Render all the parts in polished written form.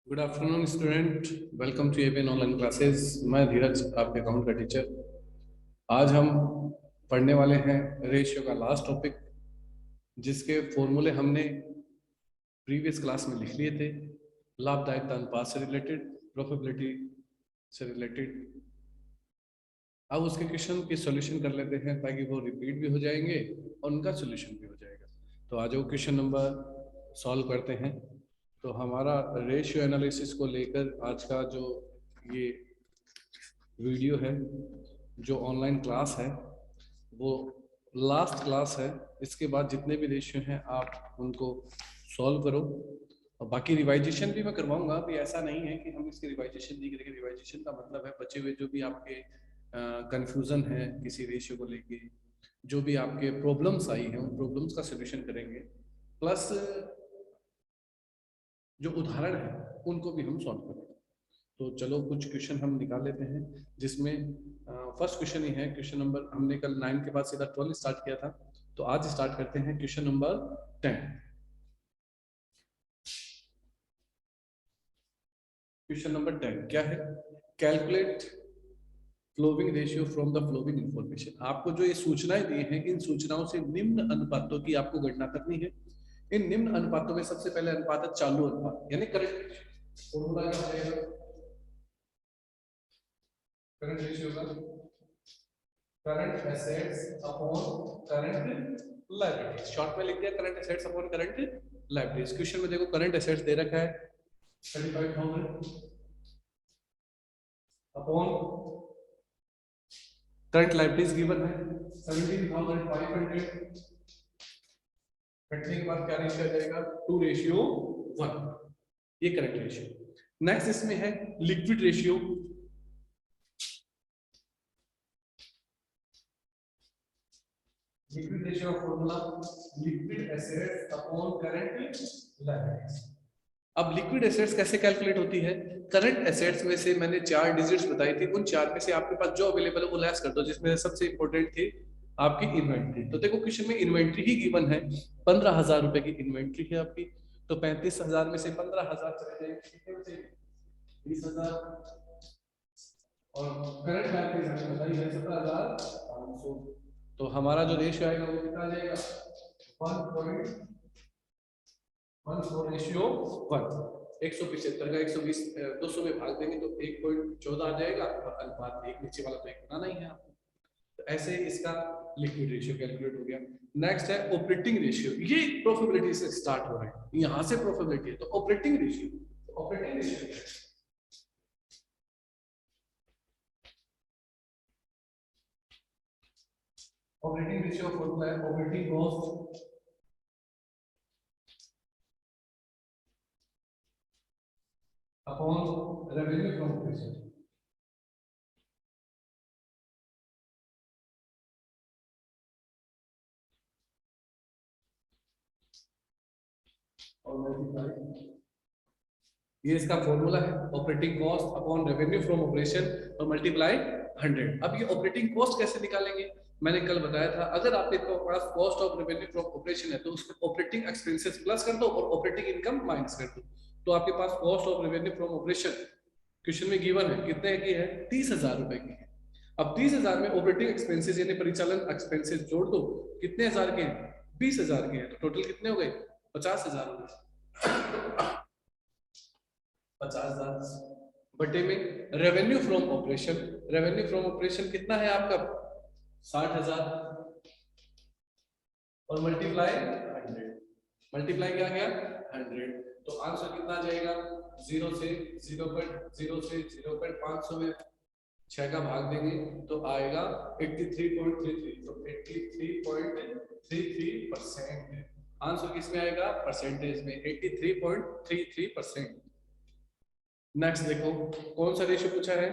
Good afternoon student. Welcome to APN online classes. मैं धीरज, आपके account का टीचर। आज हम पढ़ने वाले हैं रेशियो का लास्ट टॉपिक, जिसके फॉर्मूले हमने प्रीवियस क्लास में लिख लिए थे। लाभदायकता अनुपात से रिलेटेड, प्रोबेबिलिटी से रिलेटेड। अब उसके क्वेश्चन की सॉल्यूशन कर लेते हैं ताकि वो रिपीट भी हो जाएंगे और उनका सॉल्यूशन भी हो जाएगा। तो आज वो क्वेश्चन नंबर सॉल्व करते हैं। तो हमारा रेशियो एनालिसिस को लेकर आज का जो ये वीडियो है, जो ऑनलाइन क्लास है, वो लास्ट क्लास है। इसके बाद जितने भी रेशियो हैं आप उनको सॉल्व करो, और बाकी रिवाइजेशन भी मैं करवाऊंगा। अभी ऐसा नहीं है कि हम इसकी रिवाइजेशन नहीं करेंगे। रिवाइजेशन का मतलब है बचे हुए जो भी आपके कंफ्यूजन है किसी रेशियो को लेके, जो भी आपके प्रॉब्लम्स आई हैं उन प्रॉब्लम्स का सोल्यूशन करेंगे, प्लस जो उदाहरण है उनको भी हम सॉल्व करेंगे। तो चलो कुछ क्वेश्चन हम निकाल लेते हैं, जिसमें फर्स्ट क्वेश्चन ही है। क्वेश्चन नंबर, हमने कल 9 के बाद सीधा 12 स्टार्ट किया था, तो आज स्टार्ट करते हैं क्वेश्चन नंबर 10। क्वेश्चन नंबर 10 क्या है? Calculate following ratio from the following information. आपको जो ये सूचनाएं दी हैं, इन सूचनाओं से निम्न अनुपातों की आपको गणना करनी है। इन निम्न अनुपातों में सबसे पहले अनुपात है चालू अनुपात, यानी करंट रेशियो। फॉर्मूला क्या हो जाएगा करंट रेशियो का? Current assets upon current liabilities. Short में लिख दिया current assets upon current liabilities. Question में देखो करंट एसेट्स दे रखा है 35,000 अपॉन करंट लायबिलिटीज गिवन है 17,500। कटने के बाद क्या रेशियो आ जाएगा? 2:1। ये करंट रेशियो। नेक्स्ट इसमें है लिक्विड रेशियो। लिक्विड रेशियो का formula liquid assets upon current liabilities. अब लिक्विड एसेट्स कैसे कैलकुलेट होती है? करंट एसेट्स में से मैंने 4 डिजिट्स बताई थी, उन 4 में से आपके पास जो अवेलेबल है वो लेस कर दो, जिसमें सबसे इंपॉर्टेंट थी आपकी इन्वेंट्री। तो देखो क्वेश्चन में इन्वेंट्री ही गिवन है, 15,000 रुपए की इन्वेंट्री है आपकी। तो 35,000 में से 15,000 चले जाएंगे, कितने बचे? 20,000। और करंट लायबिलिटीज हमें बताई है 17,500। तो हमारा जो रेशियो आएगा वो कितना आ जाएगा? 1.14:1। 175 का 120 200 में भाग देंगे तो 1.14 आ जाएगा, और अनुपात एक नीचे वाला तो एक बनाना ही है आपको। तो ऐसे इसका लिक्विड रेशियो कैलकुलेट हो गया। नेक्स्ट है ऑपरेटिंग रेशियो। ये प्रॉफिटेबिलिटी से स्टार्ट हो रहे हैं, यहां से प्रॉफिटेबिलिटी है। तो operating ratio, operating ratio operating ratio का फॉर्मूला है operating cost upon revenue from operation. और मल्टीप्लाई, ये इसका फॉर्मूला है operating cost upon revenue from operation और मल्टीप्लाई 100। अब ये ऑपरेटिंग कॉस्ट कैसे निकालेंगे? मैंने कल बताया था, अगर आपके पास cost of revenue from operation है तो उसमें ऑपरेटिंग एक्सपेंसेस प्लस कर दो और ऑपरेटिंग इनकम माइनस कर दो। तो आपके पास cost of revenue from operation question में गिवन है, कितने की है? 30,000 रुपए की है। अब 30,000 में ऑपरेटिंग एक्सपेंसेस यानी परिचालन एक्सपेंसेस जोड़ दो, कितने हजार के हैं? 20,000 के हैं। तो टोटल कितने हो गए? 50,000 हो गए। 50,000 बटे में revenue from operation. Revenue from operation कितना है आपका? 60,000 और मल्टीप्लाई 100। मल्टीप्लाई क्या गया? 100। तो आंसर कितना आ जाएगा? 0 से 500 में 6 का भाग देंगे तो आएगा 83.33। तो 83.33%। आंसर किसमें आएगा? परसेंटेज में 83.33%। नेक्स्ट देखो कौन सा रेशियो पूछा है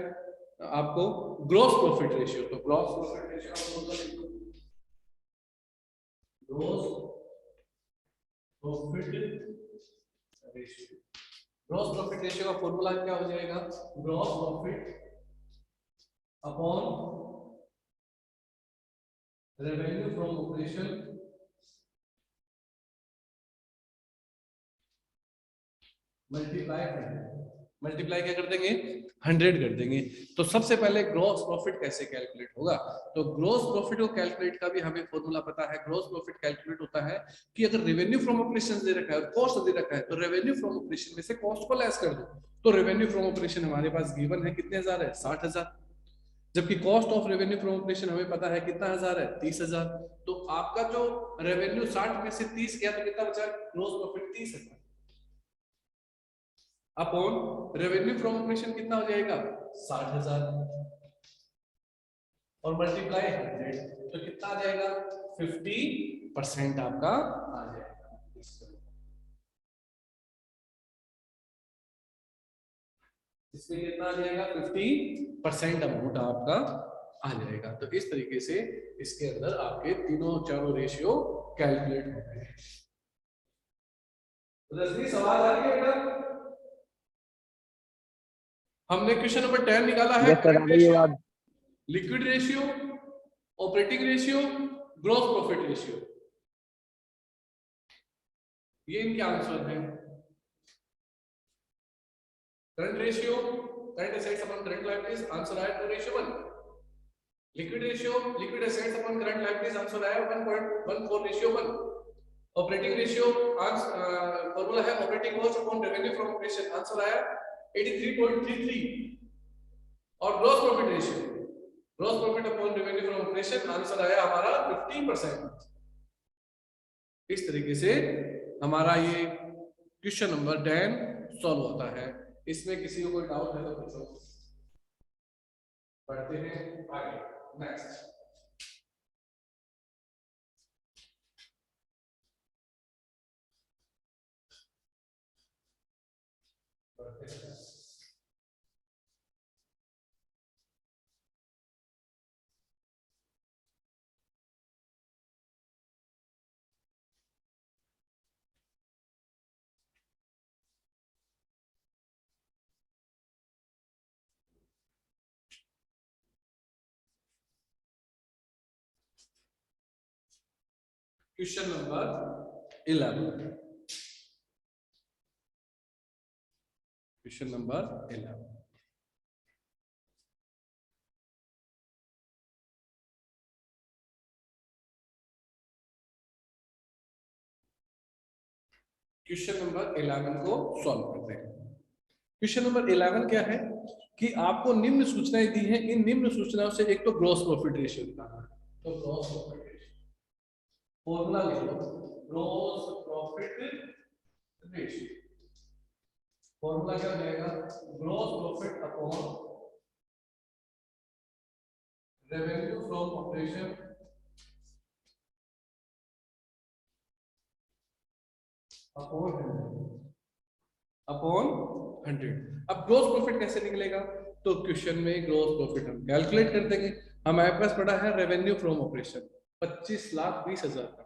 आपको? Gross profit ratio. तो ग्रॉस प्रॉफिट रेशियो का फॉर्मूला लिखो, gross profit ratio. Gross profit ratio का फॉर्मूला क्या हो जाएगा? Gross profit upon revenue from operation multiply 100। Multiply क्या कर देंगे 100 कर देंगे। तो सबसे पहले ग्रॉस प्रॉफिट कैसे कैलकुलेट होगा, तो ग्रॉस प्रॉफिट को कैलकुलेट का भी हमें फॉर्मूला पता है। ग्रॉस प्रॉफिट कैलकुलेट होता है कि अगर रेवेन्यू फ्रॉम ऑपरेशन दे रखा है और कॉस्ट दे रखा है, तो रेवेन्यू फ्रॉम ऑपरेशन में से कॉस्ट को लेस कर दो। तो रेवेन्यू फ्रॉम ऑपरेशन हमारे पास गिवन है कितने हजार है 60,000, जबकि cost of revenue from operation हमें पता है कितना हजार है 30,000। तो आपका जो रेवेन्यू 60 में से 30 गया तो कितना बचा, gross profit 30,000 upon revenue from operation कितना हो जाएगा 60,000 और मल्टीप्लाई 100 तो कितना आ जाएगा 50% आपका आ जाएगा। इसमें कितना आ जाएगा 50% अमाउंट आपका आ जाएगा। तो इस तरीके से इसके अंदर आपके तीनों चारों रेशियो कैलकुलेट होते हैं। तो जल्दी सवाल आ रही है बेटा, हमने क्वेश्चन नंबर 10 निकाला है current ratio, liquid ratio, operating ratio, gross profit ratio, ये इनके आंसर हैं। Current ratio, current assets upon current liabilities, answer आया 2:1। Liquid ratio, liquid assets upon current liabilities, answer आया 1.14:1। ऑपरेटिंग रेशियो, फॉर्मूला है operating cost upon revenue from operation, answer आया 83.33। और gross profit ratio, gross profit upon revenue from operation, answer आया हमारा 15%। इस तरीके से हमारा ये क्वेश्चन नंबर 10 सॉल्व होता है। इसमें किसी को कोई डाउट है तो पूछो। पढ़ते हैं आगे, next. Question number 11, question number 11। Question number 11 को सॉल्व करते हैं। क्वेश्चन नंबर 11 क्या है कि आपको निम्न सूचनाएं दी हैं, इन निम्न सूचनाओं से एक तो ग्रॉस प्रॉफिट रेशियो निकालना है। तो ग्रॉस प्रॉफिट रेशियो फॉर्मूला लिख लो, ग्रॉस प्रॉफिट रेशियो फॉर्मूला क्या हो जाएगा, gross profit upon revenue from operation upon 100। अब ग्रॉस प्रॉफिट कैसे निकलेगा, तो क्वेश्चन में ग्रॉस प्रॉफिट हम कैलकुलेट कर देंगे। हमारे पास पड़ा है रेवेन्यू फ्रॉम ऑपरेशन 25,20,000 का,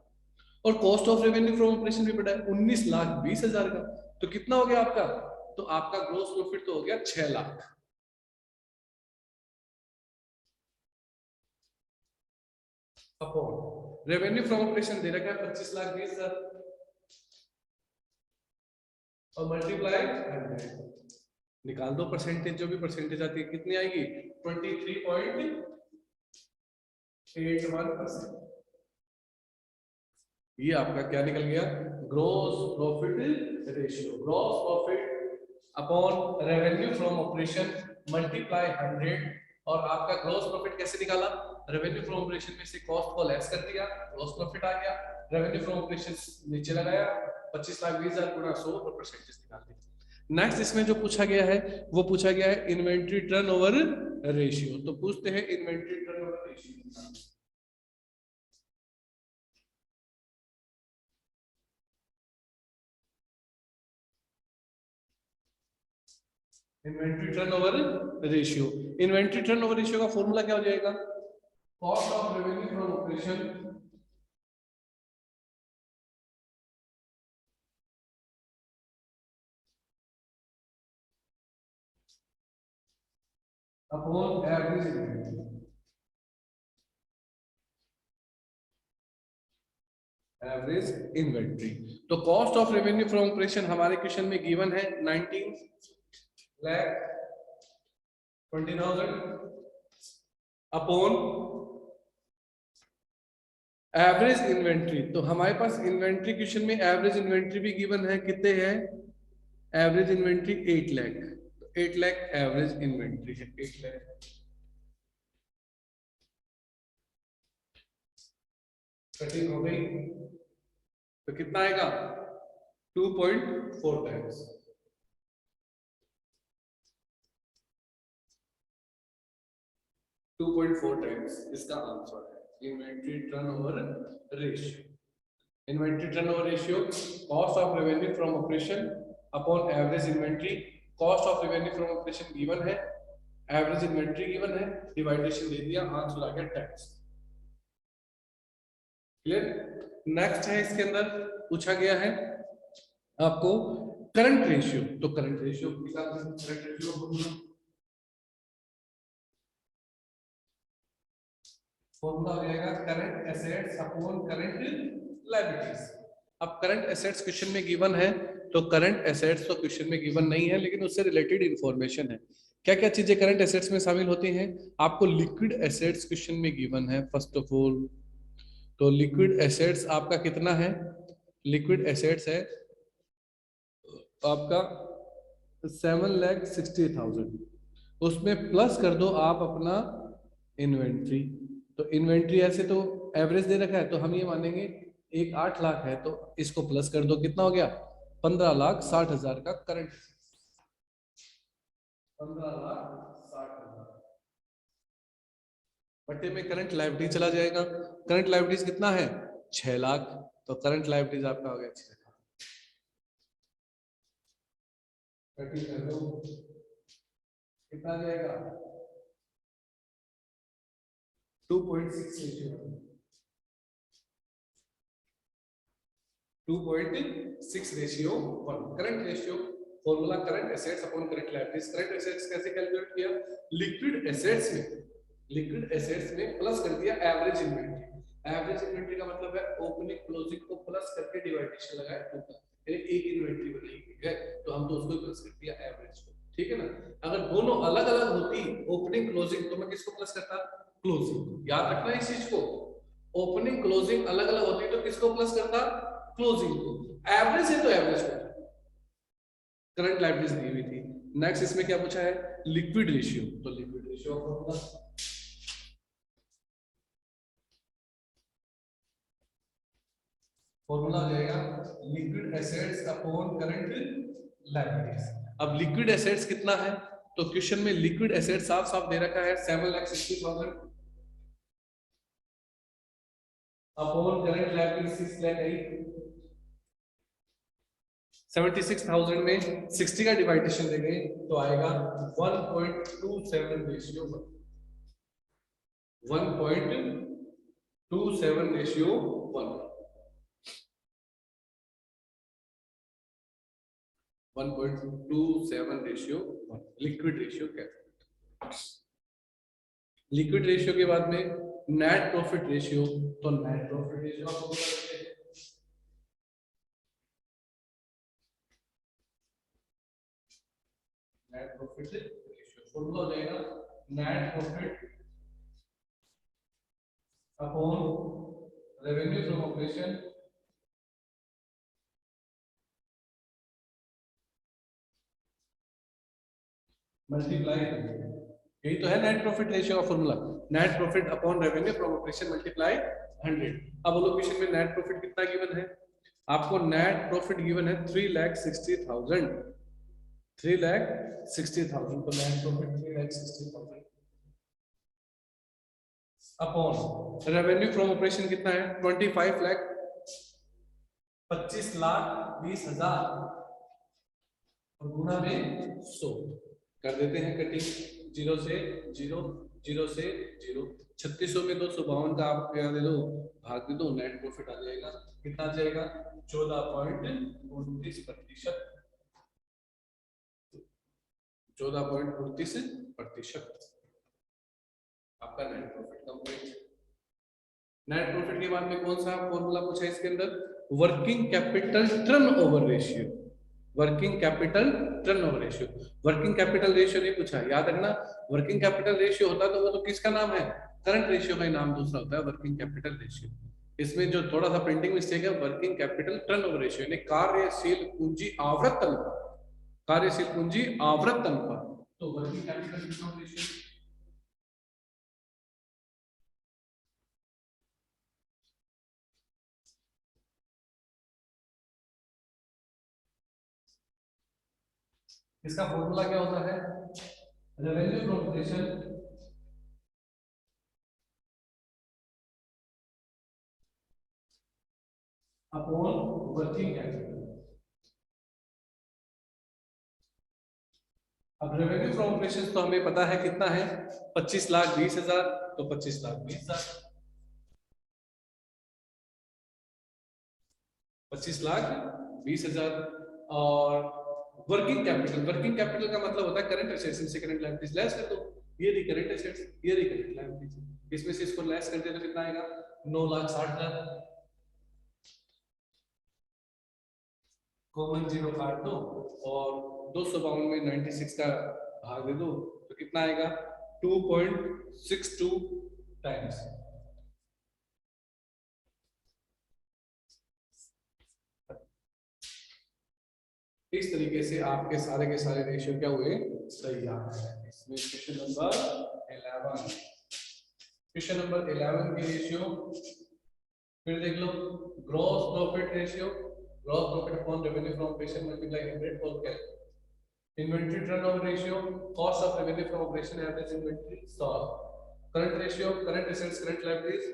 और cost of revenue from operation भी पड़ा है 19,20,000 का। तो कितना हो गया आपका, तो आपका ग्रॉस प्रॉफिट तो हो गया 6 lakh. Upon revenue from operation दे रखा है 25,20,000 और मल्टीप्लाई 100, निकाल दो परसेंटेज, जो भी परसेंटेज आती है कितनी आएगी 23.81%। ये आपका क्या निकल गया, gross profit ratio, gross profit upon revenue from operation multiply 100। और आपका ग्रॉस प्रॉफिट कैसे निकाला, रेवेन्यू फ्रॉम ऑपरेशन में से कॉस्ट को लेस कर दिया, ग्रॉस प्रॉफिट आ गया। रेवेन्यू फ्रॉम ऑपरेशन नीचे लगाया 25,20,000 गुणा 100 और परसेंटेज निकाल दी। नेक्स्ट इसमें जो पूछा गया है वो पूछा गया है इन्वेंट्री टर्नओवर रेशियो। तो पूछते हैं inventory turnover ratio. Inventory turnover ratio, inventory turnover ratio का फॉर्मूला क्या हो जाएगा, cost of revenue from operation upon average inventory, average inventory. तो cost of revenue from operation हमारे क्वेश्चन में गिवन है 19 लाख 20,000 अपॉन एवरेज इन्वेंट्री। तो हमारे पास इन्वेंट्री क्वेश्चन में एवरेज इन्वेंट्री भी गिवन है, कितने है? एवरेज इन्वेंट्री 8 लाख, तो 8 लाख एवरेज इन्वेंट्री है, 8 लाख। कटिंग हो गई तो कितना आएगा? 2.4 टाइम्स। 2.4 टाइम्स इसका आंसर है inventory turnover ratio. Inventory turnover ratio cost of revenue from operation upon average inventory. Cost of revenue from operation given है, एवरेज इन्वेंट्री गिवन है, डिवाइडेशन दे दिया, आंसर आ गया टैक्स। क्लियर? नेक्स्ट है, इसके अंदर पूछा गया है आपको करंट रेशियो। तो करंट रेशियो फॉर्मूला हो जाएगा current assets upon current liabilities. अब करंट एसेट्स क्वेश्चन में गिवन है, तो करंट एसेट्स तो क्वेश्चन में गिवन नहीं है, लेकिन उससे रिलेटेड इंफॉर्मेशन है। क्या क्या चीजें करंट एसेट्स में शामिल होती हैं? आपको लिक्विड एसेट्स क्वेश्चन में गिवन है फर्स्ट ऑफ ऑल। तो लिक्विड एसेट्स आपका कितना है? लिक्विड एसेट्स है आपका 7,60,000। उसमें प्लस कर दो आप अपना इन्वेंट्री। तो इन्वेंट्री ऐसे तो एवरेज दे रखा है, तो हम ये मानेंगे एक 8 लाख है, तो इसको प्लस कर दो, कितना हो गया? 15,60,000 का करंट। 15,60,000 बट्टे में करंट लायबिलिटी चला जाएगा। करंट लायबिलिटीज कितना है? 6 लाख। तो करंट लायबिलिटीज आपका हो गया 6 लाख। कर दो, कितना जाएगा? 2.6 ratio. 2.6 ratio 1। Current ratio formula current assets upon current liabilities. Current assets कैसे कैलकुलेट किया? लिक्विड एसेट्स में प्लस कर दिया एवरेज इन्वेंट्री। एवरेज इन्वेंट्री का मतलब है ओपनिंग क्लोजिंग को प्लस करके डिवाइडेशन लगाया 2 का। एक इन्वेंट्री बनाई गई है, तो हम तो उसको प्लस कर दिया एवरेज को, ठीक है ना? अगर दोनों अलग अलग होती ओपनिंग क्लोजिंग, तो मैं किसको प्लस करता? क्लोजिंग। याद रखना इस चीज को, ओपनिंग क्लोजिंग अलग अलग होती तो किसको प्लस करता? क्लोजिंग को। एवरेज है तो एवरेज को। करंट लायबिलिटीज दी हुई थी। नेक्स्ट इसमें क्या पूछा है? Liquid ratio. तो लिक्विड रेशियो फॉर्मूला हो जाएगा liquid assets upon current liabilities. अब लिक्विड एसेट्स कितना है? तो क्वेश्चन में लिक्विड एसेट्स साफ साफ दे रखा है 7,60,000 अपॉन करंट लायबिलिटीज 6 लाख 76,000 में 60 का डिवाइडेशन देंगे तो आएगा 1.27 ratio 1.27 ratio 1। 1.27 ratio 1 liquid ratio calculate. Liquid ratio के बाद में नेट प्रॉफिट रेशियो। तो नेट प्रॉफिट रेशियो आपको पता है, नेट प्रॉफिट रेशियो फॉर्मूला हो जाएगा net profit upon revenue from operation multiply. यही तो है नेट प्रॉफिट रेशियो का formula, net profit upon revenue from operation multiply 100। अब बोलो क्वेश्चन में नेट प्रॉफिट कितना गिवन है? आपको नेट प्रॉफिट गिवन है 3,60,000। 3,60,000 तो net profit 3,60,000 upon revenue from operation कितना है? 25 लाख 25,20,000 और गुणा में 100 कर देते हैं कटिंग। 0 से 0, 0 से 0, 3600 में 252 का आप क्या दे दो? भाग दे दो, नेट प्रॉफिट आ जाएगा। कितना आ जाएगा? 14.29%। 14.29% आपका net profit complete. Net profit के बाद में कौन सा फॉर्मूला पूछा है इसके अंदर? Working capital turnover ratio. Working capital turnover ratio. Working capital ratio नहीं पूछा, याद रखना। वर्किंग कैपिटल रेशियो होता तो वो तो किसका नाम है, करंट रेशियो का ही नाम दूसरा होता है वर्किंग कैपिटल रेशियो। इसमें जो थोड़ा सा प्रिंटिंग मिस्टेक है, वर्किंग कैपिटल टर्नओवर रेशियो यानी कार्यशील पूंजी आवर्त अनुपात, कार्यशील पूंजी आवर्त अनुपात। तो वर्किंग कैपिटल टर्नओवर रेशियो इसका फॉर्मूला क्या होता है, revenue from operation upon working capital. अब रेवेन्यू फ्रॉम ऑपरेशन तो हमें पता है कितना है, 25,20,000, तो 25,20,000, 25,20,000। और वर्किंग कैपिटल का मतलब होता है करंट एसेट्स से करंट लायबिलिटीज लेस कर दो। ये रही करंट एसेट्स, ये रही करंट लायबिलिटीज, इसमें से इसको लेस कर दे तो कितना आएगा, 9,60,000। कॉमन जीरो काट दो और 252 में 96 का भाग दे दो तो कितना आएगा, 2.62 टाइम्स। इस तरीके से आपके सारे के सारे रेशियो क्या हुए, सही आ गए। इसमें क्वेश्चन नंबर 11, क्वेश्चन नंबर 11 की रेशियो फिर देख लो, gross profit ratio, gross profit upon revenue from operation multiply 100 whole calculate. Inventory turnover ratio, cost of revenue from operation, average inventory, solve. Current ratio, current assets, current liabilities.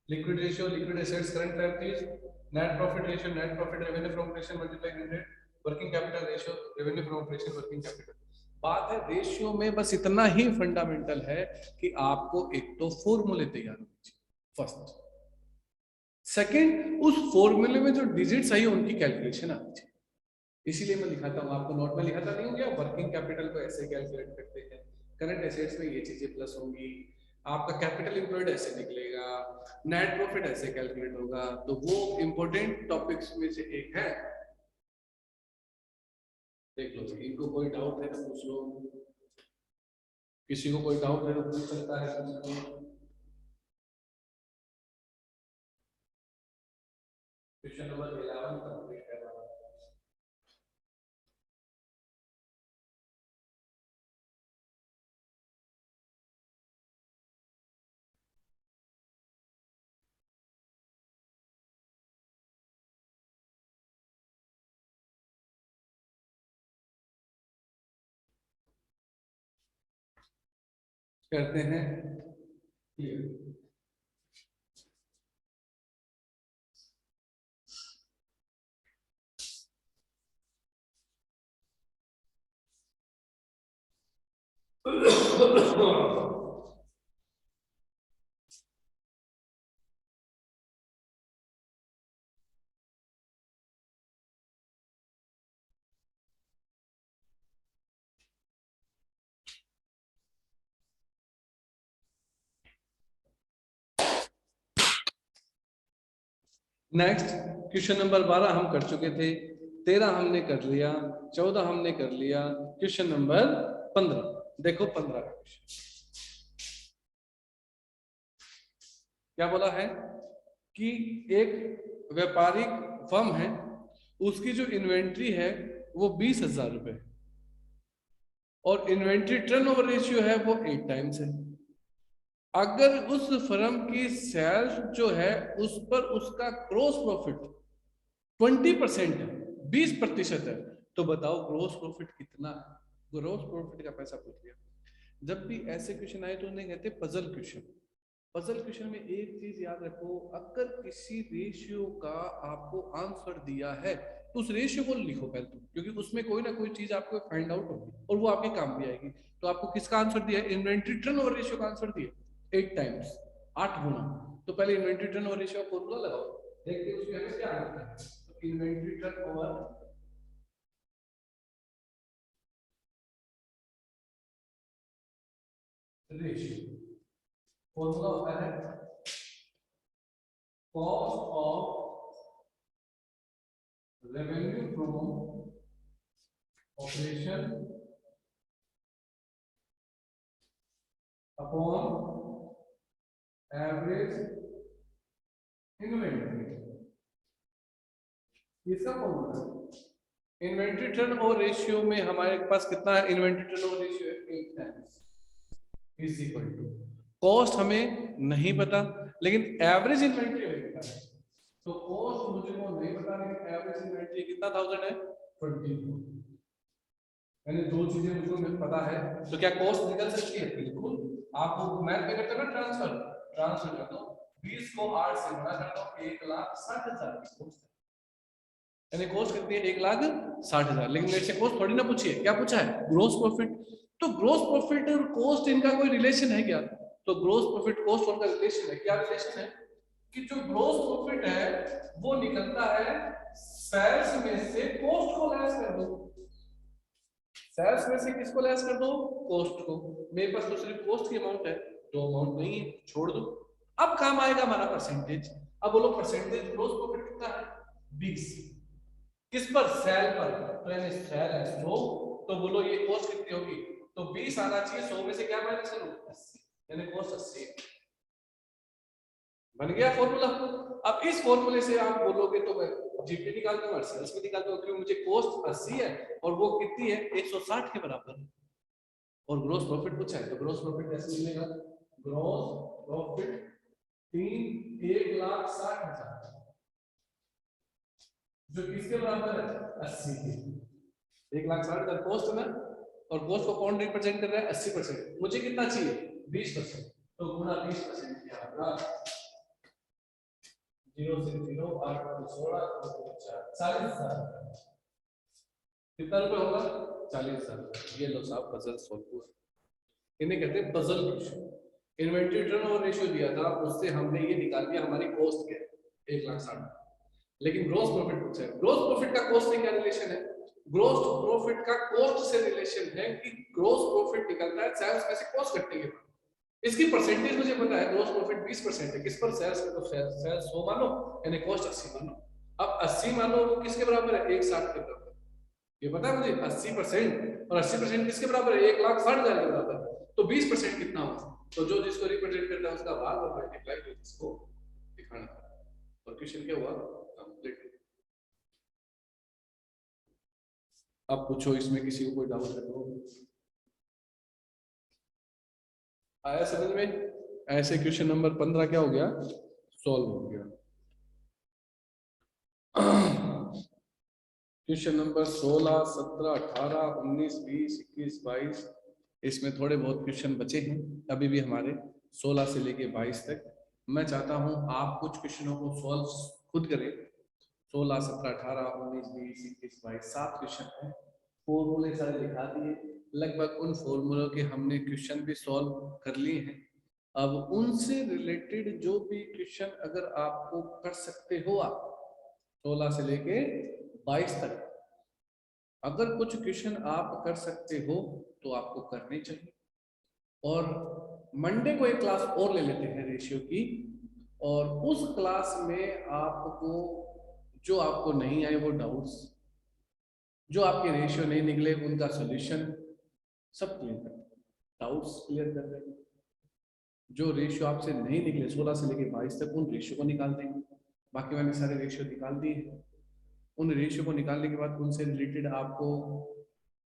Liquid ratio, liquid assets, current liabilities. Net profit ratio, net profit revenue from operation multiplied 100. Working capital ratio, revenue from operation, working capital. बात है ratio में बस इतना ही fundamental है कि आपको एक तो फॉर्मूले तैयार होने चाहिए, फर्स्ट। सेकंड, उस फॉर्मूले में जो डिजिट्स आई उनकी कैलकुलेशन आनी चाहिए। इसीलिए मैं लिखाता हूँ, आपको नोट में लिखाता नहीं हूँ क्या, वर्किंग कैपिटल को ऐसे कैलकुलेट करते हैं, करंट एसेट्स में ये चीजें प्लस होंगी, आपका कैपिटल एम्प्लॉयड ऐसे निकलेगा, नेट प्रॉफिट ऐसे कैलकुलेट होगा। तो वो इंपॉर्टेंट टॉपिक्स में से एक है, देख लो। इनको कोई डाउट है तो पूछ लो, किसी को कोई डाउट है तो पूछ सकता है। क्वेश्चन नंबर 11 कंप्लीट कर रहा हूँ। करते हैं क्लियर। नेक्स्ट क्वेश्चन नंबर 12 हम कर चुके थे, 13 हमने कर लिया, 14 हमने कर लिया, क्वेश्चन नंबर 15 देखो। 15 का क्वेश्चन क्या बोला है कि एक व्यापारिक फर्म है, उसकी जो इन्वेंट्री है वो 20,000 रुपए और इन्वेंट्री टर्नओवर रेशियो है वो 8 टाइम्स है। अगर उस फर्म की सेल्स जो है उस पर उसका ग्रोस प्रॉफिट 20% है, 20% है, तो बताओ ग्रोस प्रॉफिट कितना है। ग्रोस प्रॉफिट का पैसा पूछ लिया। जब भी ऐसे क्वेश्चन आए तो उन्हें कहते हैं पजल क्वेश्चन। पजल क्वेश्चन में एक चीज याद रखो, अगर किसी रेशियो का आपको आंसर दिया है तो उस रेशियो को लिखो पहले तो, क्योंकि उसमें कोई ना कोई चीज आपको फाइंड आउट होगी और वो आपके काम भी आएगी। तो आपको किसका आंसर दिया है, इन्वेंट्री टर्नओवर रेशियो का आंसर दिया 8 टाइम्स, 8 गुना। तो पहले इन्वेंट्री टर्नओवर रेशियो का फॉर्मूला लगाओ, देखते हैं उसमें हमें क्या आता है। तो इन्वेंट्री टर्नओवर रेशियो फॉर्मूला होता है cost of revenue from operation upon average inventory, इसका फॉर्मूला है। इन्वेंट्री टर्नओवर रेशियो में हमारे पास कितना है? इन्वेंट्री टर्नओवर रेशियो है 8 times is equal to, cost हमें नहीं पता लेकिन एवरेज इन्वेंट्री हमें पता है। तो कॉस्ट मुझे को नहीं पता लेकिन एवरेज इन्वेंट्री कितना 1000 है? 20। यानी दो चीजें मुझको पता है, तो क्या कॉस्ट निकल सकती है? बिल्कुल। आप मैथ में करते हो ना, ट्रांसफर कर दो, 20 को 8 से गुणा कर दो, 1,60,000 की कॉस्ट है। यानी कॉस्ट कितनी है? 1,60,000। लेकिन मेरे से कॉस्ट थोड़ी ना पूछी है, क्या पूछा है? Gross profit. तो ग्रोस प्रॉफिट और कॉस्ट इनका कोई रिलेशन है क्या? तो ग्रोस प्रॉफिट कॉस्ट उनका रिलेशन है। क्या रिलेशन है? कि जो ग्रोस प्रॉफिट है वो निकलता है सेल्स में से कॉस्ट को लेस कर दो। सेल्स में से किसको लेस कर दो? कॉस्ट को। मेरे पास तो सिर्फ कॉस्ट की अमाउंट है, तो अमाउंट नहीं है, छोड़ दो। अब काम आएगा हमारा परसेंटेज। अब बोलो परसेंटेज ग्रोस प्रॉफिट कितना है? 20। किस पर? सेल पर। तो यानी सेल है 100, तो बोलो ये कॉस्ट कितनी होगी? तो 20 आना चाहिए, 100 में से क्या माइनस करो? 80, यानी कॉस्ट 80 बन गया फॉर्मूला। अब इस फॉर्मूले से आप बोलोगे तो मैं जीपी निकाल दूंगा, सेल्स में निकाल दूंगा, क्योंकि मुझे कॉस्ट 80 है और वो कितनी है? 160 के बराबर है। और ग्रोस प्रॉफिट पूछा है, तो ग्रोस प्रॉफिट कैसे मिलेगा? ग्रोस प्रॉफिट 1,60,000 जो किसके बराबर है? 80 के। 1,60,000 कॉस्ट है ना, और कॉस्ट को कौन रिप्रेजेंट कर रहा है? 80%। मुझे कितना चाहिए? 20%। तो गुणा 20% क्या होगा? 0 से 0, 8 को 16, 40,000। कितना रुपए होगा? 40,000। ये लो साहब, पजल सॉल्व हुआ। इन्हें कहते हैं puzzle question. Inventory turnover ratio दिया था, उससे हमने ये निकाल दिया हमारी कॉस्ट क्या है? 1,60,000। लेकिन ग्रोस प्रॉफिट पूछा है। ग्रोस प्रॉफिट का कॉस्ट से क्या रिलेशन है? ग्रोस प्रॉफिट का कॉस्ट से रिलेशन है कि ग्रोस प्रॉफिट निकलता है सेल्स में से कॉस्ट कटने के बाद। इसकी परसेंटेज मुझे पता है, ग्रोस प्रॉफिट 20% है। किस पर? सेल्स पे। तो सेल्स 100 मानो, यानी कॉस्ट 80 मानो। अब 80 मानो वो किसके बराबर है? 1,60 के बराबर। ये पता है मुझे 80%, और 80% किसके बराबर है? 1,60,000 के बराबर। तो 20% कितना होगा? तो जो जिसको रिप्रेजेंट करता है उसका भाग और मल्टीप्लाई विद इसको दिखाना। और क्वेश्चन क्या हुआ? कंप्लीट। अब पूछो इसमें किसी को कोई डाउट है तो? आया समझ में? ऐसे क्वेश्चन नंबर 15 क्या हो गया? सॉल्व हो गया। क्वेश्चन नंबर 16, 17, 18, 19, 20, 21, 22, इसमें थोड़े बहुत क्वेश्चन बचे हैं अभी भी हमारे, 16 से लेके 22 तक। मैं चाहता हूं आप कुछ क्वेश्चनों को सॉल्व खुद करें। 16, 17, 18, 19, 20, 21, 22, 7 क्वेश्चन हैं। फॉर्मूले सारे दिखा दिए। लगभग उन फॉर्मूलों के हमने क्वेश्चन भी सॉल्व कर लिए हैं। अब उनसे रिलेटेड जो भी क्वेश्चन अगर आपको कर सकते हो आप 16 से लेके 22 तक, अगर कुछ क्वेश्चन आप कर सकते हो तो आपको करने चाहिए। और मंडे को एक क्लास और ले लेते हैं रेशियो की, और उस क्लास में आपको जो आपको नहीं आए वो डाउट्स, जो आपके रेशियो नहीं निकले उनका सॉल्यूशन सब क्लियर कर, डाउट्स क्लियर कर देंगे। जो रेशियो आपसे नहीं निकले 16 से लेके 22 तक, उन रेशियो को निकाल देंगे। बाकी मैंने सारे रेशियो निकाल दिए। उन रेशियो को निकालने के बाद उनसे रिलेटेड आपको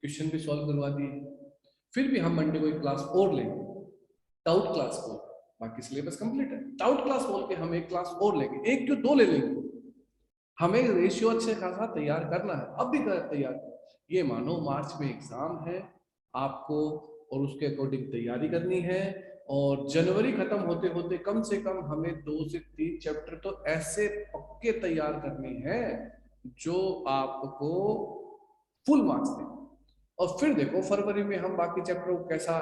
क्वेश्चन भी सॉल्व करवा दिए। फिर भी हम मंडे को एक क्लास और लेंगे, डाउट क्लास बोल। बाकी सिलेबस कंप्लीट है, डाउट क्लास बोल के हम एक क्लास और लेंगे, एक क्यों दो ले लेंगे। हमें रेशियो अच्छे खासा तैयार करना है, अब भी तैयार करना। ये मानो मार्च में एग्जाम है आपको, और उसके अकॉर्डिंग तैयारी करनी है। और जनवरी खत्म होते होते कम से कम हमें 2 से 3 चैप्टर तो ऐसे पक्के तैयार करने हैं जो आपको फुल मार्क्स दें। और फिर देखो फरवरी में हम बाकी चैप्टर को कैसा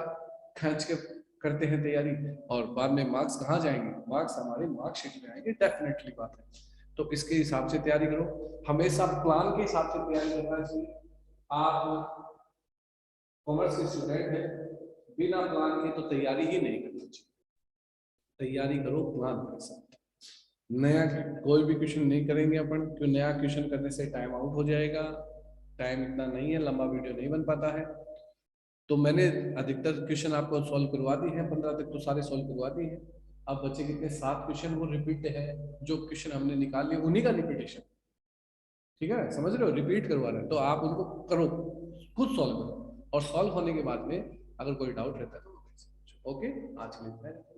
खींच के करते हैं तैयारी, और बाद में मार्क्स कहाँ जाएंगे? मार्क्स हमारे मार्कशीट में आएंगे, डेफिनेटली बात है। तो इसके हिसाब से तैयारी करो, हमेशा प्लान के हिसाब से तैयारी करना चाहिए। आप कॉमर्स के स्टूडेंट हैं, बिना प्लान के तो तैयारी ही नहीं करना चाहिए। तैयारी करो प्लान के साथ। नया कोई भी क्वेश्चन नहीं करेंगे अपन, क्यों? नया क्वेश्चन करने से टाइम आउट हो जाएगा, टाइम इतना नहीं है, लंबा वीडियो नहीं बन पाता है, तो मैंने अधिकतर क्वेश्चन आपको सॉल्व करवा दी है, 15 तक तो सारे सॉल्व करवा दिए हैं। अब बच्चे कितने 7 क्वेश्चन वो रिपीट है, जो क्वेश्चन हमने निकाल लिए उन्हीं का रिपीटेशन, ठीक है, समझ रहे हो, रिपीट करवा रहे हैं, तो आप उनको करो, खुद सॉल्व करो, और सॉल्व होने के बाद में अगर कोई डाउट रहता है तो ओके। आज के लिए इतना है।